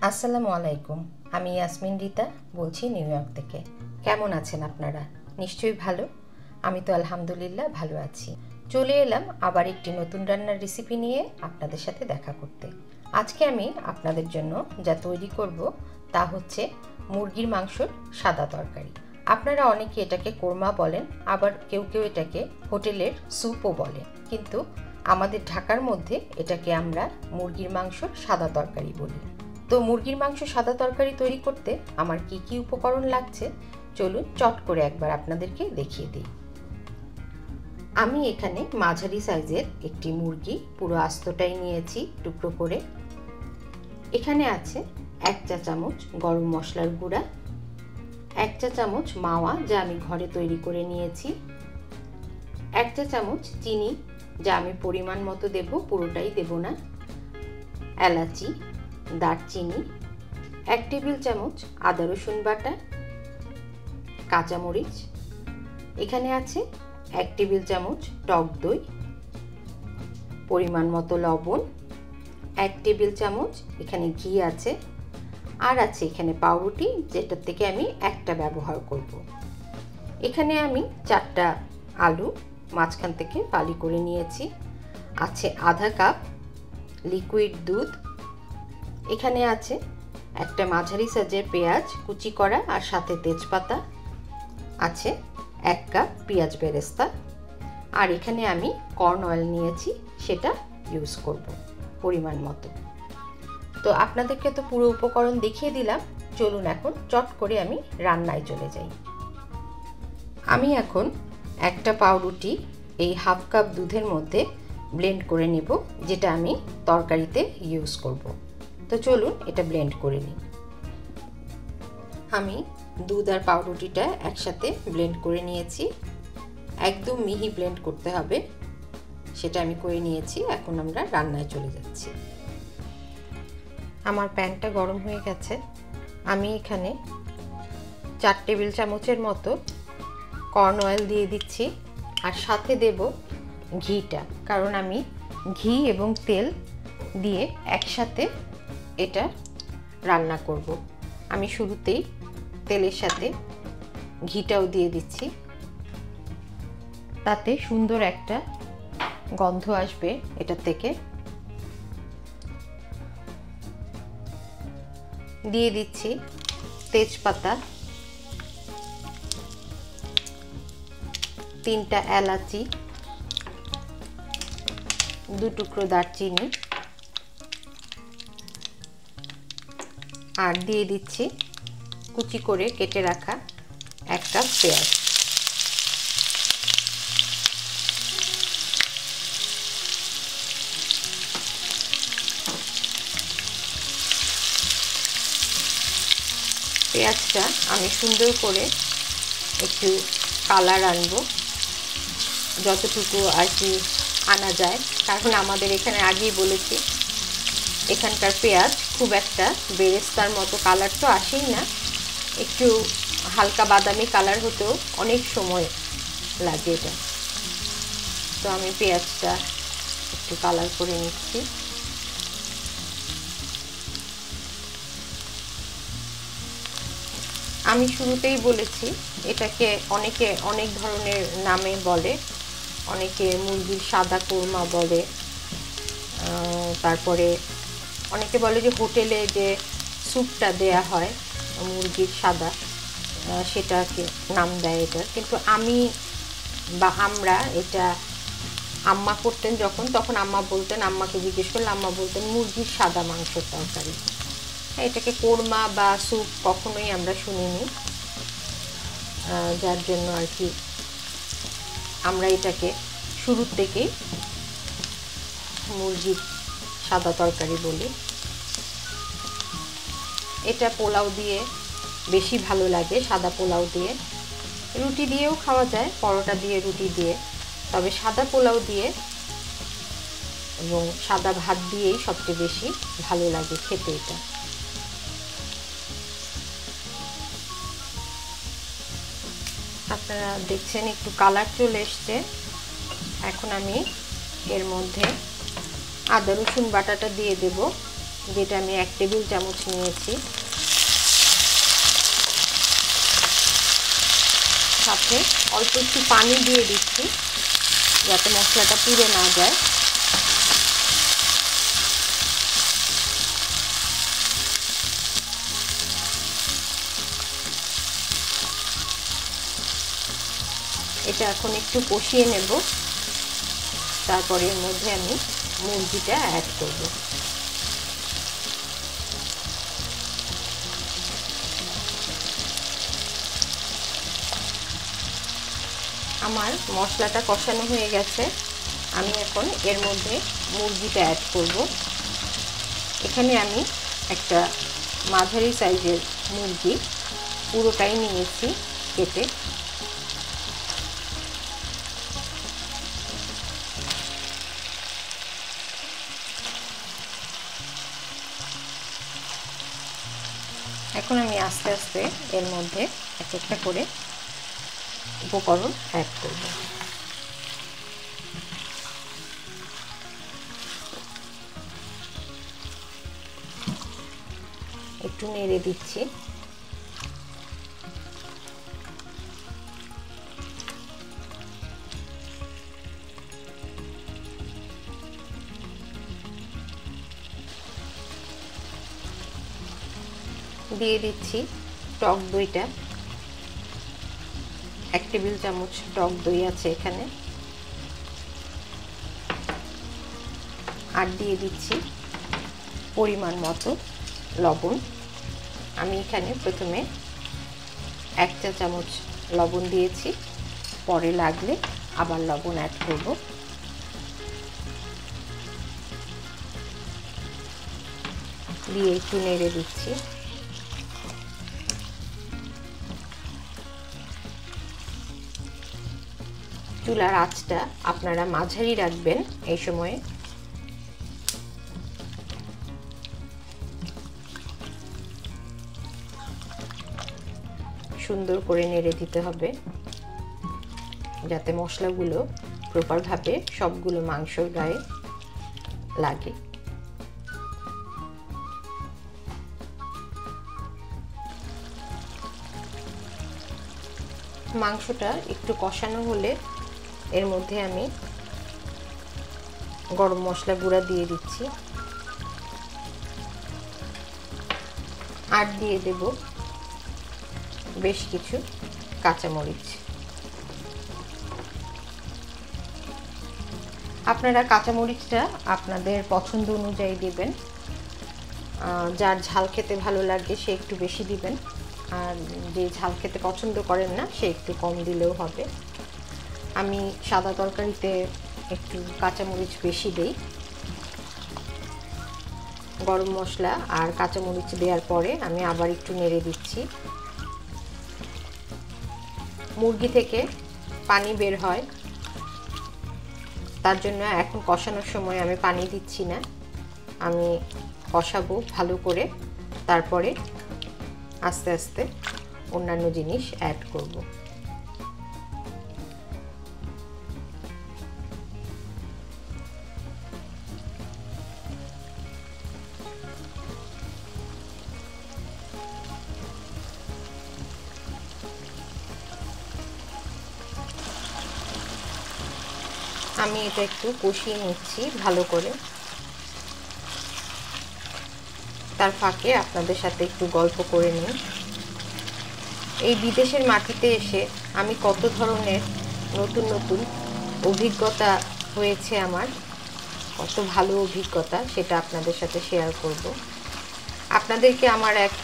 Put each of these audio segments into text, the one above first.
আসসালামু আলাইকুম। আমি ইয়াসমিন রিতা বলছি নিউ ইয়র্ক থেকে। কেমন আছেন আপনারা? নিশ্চয়ই ভালো। আমি তো আলহামদুলিল্লাহ ভালো আছি। চলে এলাম আবার একটি নতুন রান্নার রেসিপি নিয়ে আপনাদের সাথে দেখা করতে। আজকে আমি আপনাদের জন্য যা তৈরি করব তা হচ্ছে মুরগির মাংসর সাদা তরকারি। আপনারা অনেকে এটাকে কোরমা বলেন, আবার কেউ কেউ এটাকে হোটেলের স্যুপও বলেন, কিন্তু আমাদের ঢাকার মধ্যে এটাকে আমরা মুরগির মাংসর সাদা তরকারি বলি। তো মুরগির মাংস সাদা তরকারি তৈরি করতে আমার কি কি উপকরণ লাগছে চলুন চট করে একবার আপনাদেরকে দেখিয়ে দিই। আমি এখানে মাঝারি সাইজের একটি মুরগি পুরো আস্তটাই নিয়েছি টুকরো করে। এখানে আছে 1 চা চামচ গরম মশলার গুঁড়া, 1 চা চামচ মাওয়া যা আমি ঘরে তৈরি করে নিয়েছি, 1 চা চামচ চিনি যা আমি পরিমাণ মতো দেব, পুরোটাই দেব না, এলাচি, দারচিনি, 1 টেবিল চামচ আদা রসুন বাটা, কাঁচামরিচ, এখানে আছে 1 টেবিল চামচ টক দই, পরিমাণ মতো লবণ, 1 টেবিল চামচ এখানে ঘি আছে, আর আছে এখানে পাউরুটি যেটার থেকে আমি একটা ব্যবহার করব। এখানে আমি 4টা আলু মাঝখান থেকে ফালি করে নিয়েছি, আছে আধা কাপ লিকুইড দুধ, এখানে আছে একটা মাঝারি সাইজের পেঁয়াজ কুচি করা আর সাথে তেজপাতা, আছে 1 কাপ পেঁয়াজ বেরেস্তা, আর এখানে আমি কর্ন অয়েল নিয়েছি, সেটা ইউজ করব পরিমাণ মতো। তো আপনাদেরকে তো পুরো উপকরণ দেখিয়ে দিলাম, চলুন এখন চট করে আমি রান্নায় চলে যাই। আমি এখন একটা পাউরুটি এই হাফ কাপ দুধের মধ্যে ব্লেন্ড করে নেব, যেটা আমি তরকারিতে ইউজ করব। তো চলুন এটা ব্লেন্ড করে নিই। আমি দুধ আর পাউরুটিটা একসাথে ব্লেন্ড করে নিয়েছি, একদম মিহি ব্লেন্ড করতে হবে, সেটা আমি করে নিয়েছি। এখন আমরা রান্নায় চলে যাচ্ছি। আমার প্যানটা গরম হয়ে গেছে, আমি এখানে 4 টেবিল চামচের মতো কর্ন অয়েল দিয়ে দিচ্ছি, আর সাথে দেব ঘিটা, কারণ আমি ঘি এবং তেল দিয়ে একসাথে এটা রান্না করব। আমি শুরুতেই তেলের সাথে ঘিটাও দিয়ে দিচ্ছি, তাতে সুন্দর একটা গন্ধ আসবে এটা থেকে। দিয়ে দিচ্ছি তেজপাতা, 3টা এলাচি, 2 টুকরো দারচিনি, আর দিয়ে দিচ্ছি কুচি করে কেটে রাখা 1 কাপ পেঁয়াজ। পেঁয়াজটা আমি সুন্দর করে একটু কালার আনবো, যতটুকু আর কি আনা যায়, কারণ আমাদের এখানে আগেই বলেছি এখানকার পেঁয়াজ খুব একটা বেরেস্তার মতো কালার তো আসেই না, একটু হালকা বাদামি কালার হতেও অনেক সময় লাগে এটা। তো আমি পেঁয়াজটা একটু কালার করে নিচ্ছি। আমি শুরুতেই বলেছি এটাকে অনেকে অনেক ধরনের নামে বলে, অনেকে মুরগির সাদা কোরমা বলে, তারপরে অনেকে বলে যে হোটেলে যে স্যুপটা দেয়া হয় মুরগির সাদা, সেটাকে নাম দেয় এটা, কিন্তু আমি বা আমরা এটা আম্মা করতেন যখন, তখন আম্মা বলতেন, আম্মাকে জিজ্ঞেস করলে আম্মা বলতেন মুরগির সাদা মাংসের তরকারি। এটাকে কোরমা বা স্যুপ কখনোই আমরা শুনিনি, যার জন্য আর কি আমরা এটাকে শুরু থেকেই মুরগির সাদা তরকারি বলি। এটা পোলাও দিয়ে বেশি ভালো লাগে, সাদা পোলাও দিয়ে, রুটি দিয়েও খাওয়া যায়, পরোটা দিয়ে, রুটি দিয়ে, তবে সাদা পোলাও দিয়ে এবং সাদা ভাত দিয়েই সবচেয়ে বেশি ভালো লাগে খেতে এটা। আপনারা দেখছেন একটু কালার চলে এসছে। এখন আমি এর মধ্যে আদা রসুন বাটাটা দিয়ে দেব, যেটা আমি 1 টেবিল চামচ নিয়েছি। সাথে অল্প একটু পানি দিয়ে দিচ্ছি যাতে মশলাটা পুড়ে না যায়। এটা এখন একটু কষিয়ে নেব, তারপরে এর মধ্যে আমি মুরগিটা অ্যাড করব। আমার মশলাটা কষানো হয়ে গেছে, আমি এখন এর মধ্যে মুরগিটা অ্যাড করব। এখানে আমি একটা মাঝারি সাইজের মুরগি পুরোটাই নিয়েছি কেটে। এখন আমি আস্তে আস্তে এর মধ্যে এক একটা করে উপকরণ অ্যাড করব। একটু নেড়ে দিচ্ছি। দিয়ে দিচ্ছি টক দইটা, 1 টেবিল চামচ টক দই আছে এখানে। আর দিয়ে দিচ্ছি পরিমাণ মতো লবণ। আমি এখানে প্রথমে 1 চা চামচ লবণ দিয়েছি, পরে লাগলে আবার লবণ অ্যাড করব। দিয়ে একটু নেড়ে দিচ্ছি। চুলার আঁচটা আপনারা মাঝারি রাখবেন এই সময়ে। সুন্দর করে নেড়ে দিতে হবে যাতে মশলাগুলো প্রপারভাবে সবগুলো মাংসর গায়ে লাগে। মাংসটা একটু কষানো হলে এর মধ্যে আমি গরম মশলা গুঁড়া দিয়ে দিচ্ছি। আর দিয়ে দেব বেশ কিছু কাঁচামরিচ। আপনারা কাঁচামরিচটা আপনাদের পছন্দ অনুযায়ী দিবেন। যার ঝাল খেতে ভালো লাগে সে একটু বেশি দিবেন, আর যে ঝাল খেতে পছন্দ করেন না সে একটু কম দিলেও হবে। আমি সাদা তরকারিতে একটু কাঁচামরিচ বেশি দেই। গরম মশলা আর কাঁচামরিচ দেওয়ার পরে আমি আবার একটু নেড়ে দিচ্ছি। মুরগি থেকে পানি বের হয়, তার জন্য এখন কষানোর সময় আমি পানি দিচ্ছি না। আমি কষাবো ভালো করে, তারপরে আস্তে আস্তে অন্যান্য জিনিস অ্যাড করব। আমি এটা একটু কষিয়ে নিচ্ছি ভালো করে। তার ফাঁকে আপনাদের সাথে একটু গল্প করে নিই। এই বিদেশের মাটিতে এসে আমি কত ধরনের নতুন নতুন অভিজ্ঞতা হয়েছে আমার, কত ভালো অভিজ্ঞতা সেটা আপনাদের সাথে শেয়ার করব। আপনাদেরকে আমার এক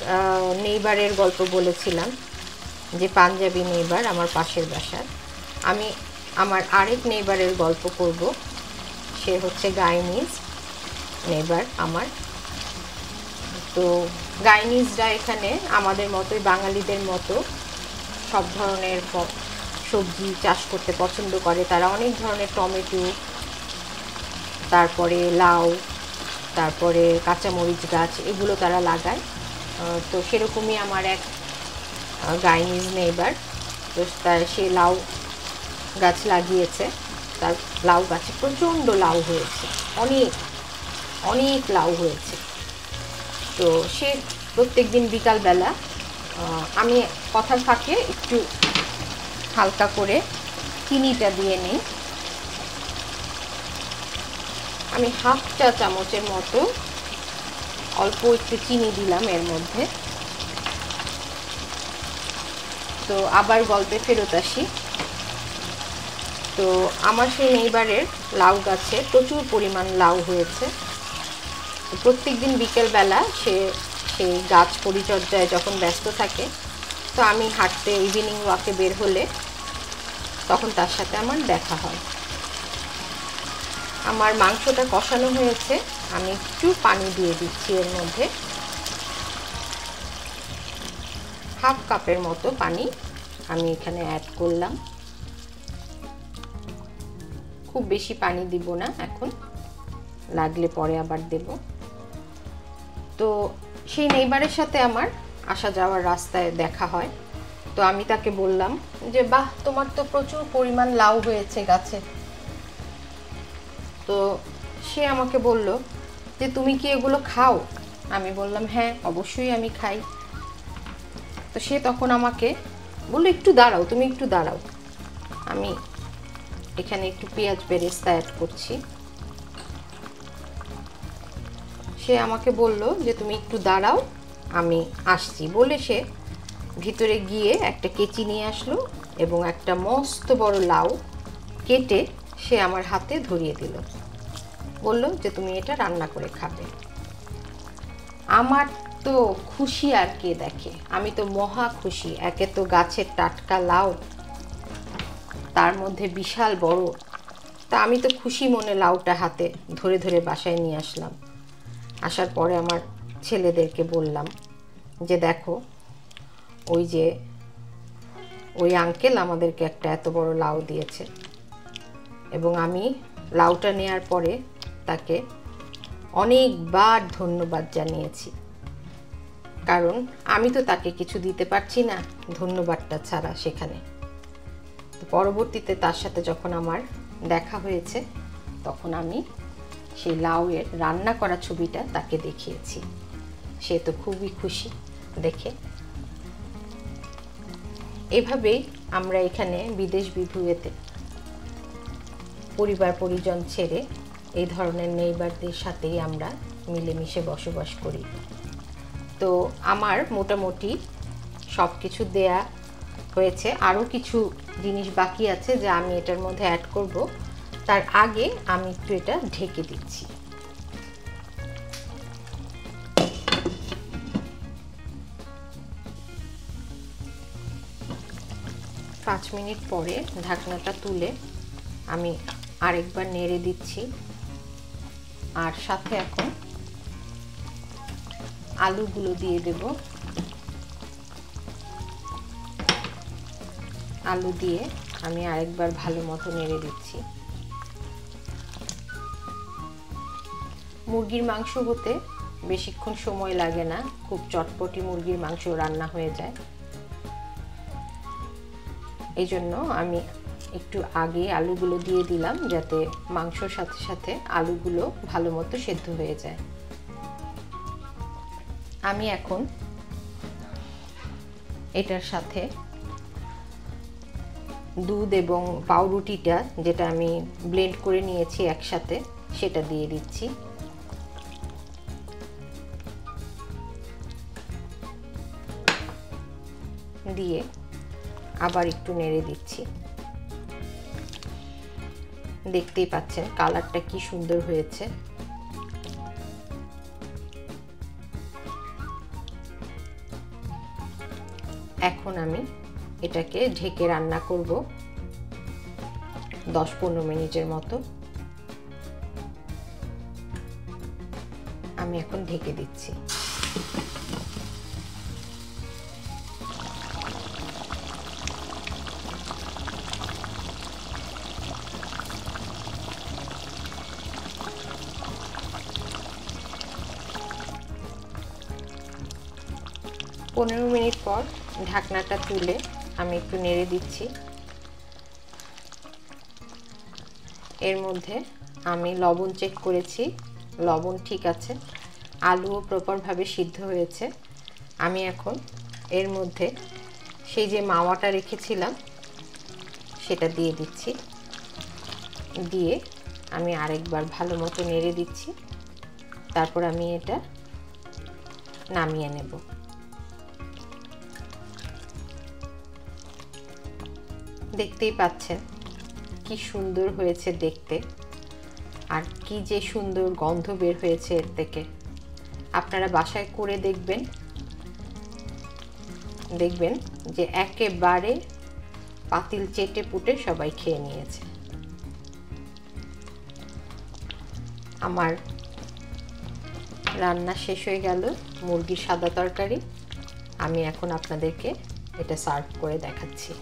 নেইবারের গল্প বলেছিলাম, যে পাঞ্জাবি নেইবার আমার পাশের বাসার। আমি আমার আরেক নেইবারের গল্প করব, সে হচ্ছে গাইনিজ নেইবার আমার। তো গাইনিজরা এখানে আমাদের মতোই, বাঙালিদের মতো সব ধরনের সবজি চাষ করতে পছন্দ করে। তারা অনেক ধরনের টমেটো, তারপরে লাউ, তারপরে কাঁচামরিচ গাছ এগুলো তারা লাগায়। তো সেরকমই আমার এক গাইনিজ নেইবার, তো সে লাউ গাছ লাগিয়েছে। তার লাউ গাছে প্রচণ্ড লাউ হয়েছে, অনেক অনেক লাউ হয়েছে। তো সে প্রত্যেক দিন বিকালবেলা আমি কথার ফাঁকে একটু হালকা করে চিনিটা দিয়ে নিই। আমি হাফ চা চামচের মতো অল্প একটু চিনি দিলাম এর মধ্যে। তো আবার গল্পে ফেরত আসি। তো আমার সেই নেইবারের লাউ গাছে প্রচুর পরিমাণ লাউ হয়েছে। প্রত্যেক দিন বিকেলবেলা সেই গাছ পরিচর্যায় যখন ব্যস্ত থাকে, তো আমি হাঁটতে ইভিনিং ওয়াকে বের হলে তখন তার সাথে আমার দেখা হয়। আমার মাংসটা কষানো হয়েছে, আমি একটু পানি দিয়ে দিচ্ছি এর মধ্যে। হাফ কাপের মতো পানি আমি এখানে অ্যাড করলাম। খুব বেশি পানি দিব না এখন, লাগলে পরে আবার দেব। তো সেই নেইবারের সাথে আমার আসা যাওয়ার রাস্তায় দেখা হয়। তো আমি তাকে বললাম যে বাহ, তোমার তো প্রচুর পরিমাণ লাউ হয়েছে গাছে। তো সে আমাকে বলল যে তুমি কি এগুলো খাও? আমি বললাম হ্যাঁ, অবশ্যই আমি খাই। তো সে তখন আমাকে বললো একটু দাঁড়াও, তুমি একটু দাঁড়াও, আমি এখানে একটু পেঁয়াজ বেরেস্তা অ্যাড করছি। সে আমাকে বলল যে তুমি একটু দাঁড়াও, আমি আসছি বলে সে ভিতরে গিয়ে একটা কেচি নিয়ে আসলো এবং একটা মস্ত বড় লাউ কেটে সে আমার হাতে ধরিয়ে দিল। বলল যে তুমি এটা রান্না করে খাবে। আমার তো খুশি আর কে দেখে, আমি তো মহা খুশি। একে তো গাছের টাটকা লাউ, তার মধ্যে বিশাল বড়। তা আমি তো খুশি মনে লাউটা হাতে ধরে ধরে বাসায় নিয়ে আসলাম। আসার পরে আমার ছেলেদেরকে বললাম যে দেখো, ওই আঙ্কেল আমাদেরকে একটা এত বড় লাউ দিয়েছে। এবং আমি লাউটা নেওয়ার পরে তাকে অনেকবার ধন্যবাদ জানিয়েছি, কারণ আমি তো তাকে কিছু দিতে পারছি না ধন্যবাদটা ছাড়া সেখানে। তো পরবর্তীতে তার সাথে যখন আমার দেখা হয়েছে, তখন আমি সেই লাউয়ের রান্না করা ছবিটা তাকে দেখিয়েছি। সে তো খুবই খুশি দেখে। এভাবেই আমরা এখানে বিদেশ বিভুঁইয়েতে পরিবার পরিজন ছেড়ে এই ধরনের নেইবারদের সাথেই আমরা মিলেমিশে বসবাস করি। তো আমার মোটামুটি সব কিছু দেয়া হয়েছে, আরও কিছু জিনিস বাকি আছে যা আমি এটার মধ্যে অ্যাড করব। তার আগে আমি একটু এটা ঢেকে দিচ্ছি। পাঁচ মিনিট পরে ঢাকনাটা তুলে আমি আরেকবার নেড়ে দিচ্ছি। আর সাথে এখন আলুগুলো দিয়ে দেব। আলু দিয়ে আমি আরেকবার ভালো মতো নেড়ে দিচ্ছি। মুরগির মাংস হতে বেশিক্ষণ সময় লাগে না, খুব চটপটি মুরগির মাংস রান্না হয়ে যায়। এই জন্য আমি একটু আগে আলুগুলো দিয়ে দিলাম, যাতে মাংসর সাথে সাথে আলুগুলো ভালো মতো সেদ্ধ হয়ে যায়। আমি এখন এটার সাথে দুধ এবং পাউরুটিটা, যেটা আমি ব্লেন্ড করে নিয়েছি একসাথে, সেটা দিয়ে দিচ্ছি। দিয়ে আবার একটু নেড়ে দিচ্ছি। দেখতেই পাচ্ছেন কালারটা কি সুন্দর হয়েছে। এখন আমি এটাকে ঢেকে রান্না করব 10-15 মিনিটের মতো। আমি এখন ঢেকে দিচ্ছি। পনেরো মিনিট পর ঢাকনাটা তুলে আমি একটু নেড়ে দিচ্ছি। এর মধ্যে আমি লবণ চেক করেছি, লবণ ঠিক আছে। আলুও প্রপারভাবে সিদ্ধ হয়েছে। আমি এখন এর মধ্যে সেই যে মাওয়াটা রেখেছিলাম সেটা দিয়ে দিচ্ছি। দিয়ে আমি আরেকবার ভালো মতো নেড়ে দিচ্ছি। তারপর আমি এটা নামিয়ে নেব। দেখতেই পাচ্ছেন কি সুন্দর হয়েছে দেখতে, আর কি যে সুন্দর গন্ধ বের হয়েছে এর থেকে। আপনারা বাসায় করে দেখবেন যে একেবারে পাতিল চেটে পুটে সবাই খেয়ে নিয়েছে। আমার রান্না শেষ হয়ে গেল, মুরগির সাদা তরকারি। আমি এখন আপনাদেরকে এটা সার্ভ করে দেখাচ্ছি।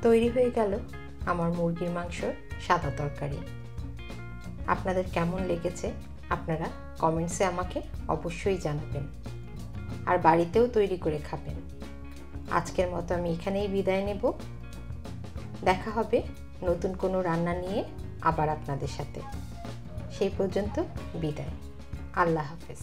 তৈরি হয়ে গেল আমার মুরগির মাংসর সাদা তরকারি। আপনাদের কেমন লেগেছে আপনারা কমেন্টসে আমাকে অবশ্যই জানাবেন, আর বাড়িতেও তৈরি করে খাবেন। আজকের মতো আমি এখানেই বিদায় নেব। দেখা হবে নতুন কোনো রান্না নিয়ে আবার আপনাদের সাথে। সেই পর্যন্ত বিদায়। আল্লাহ হাফেজ।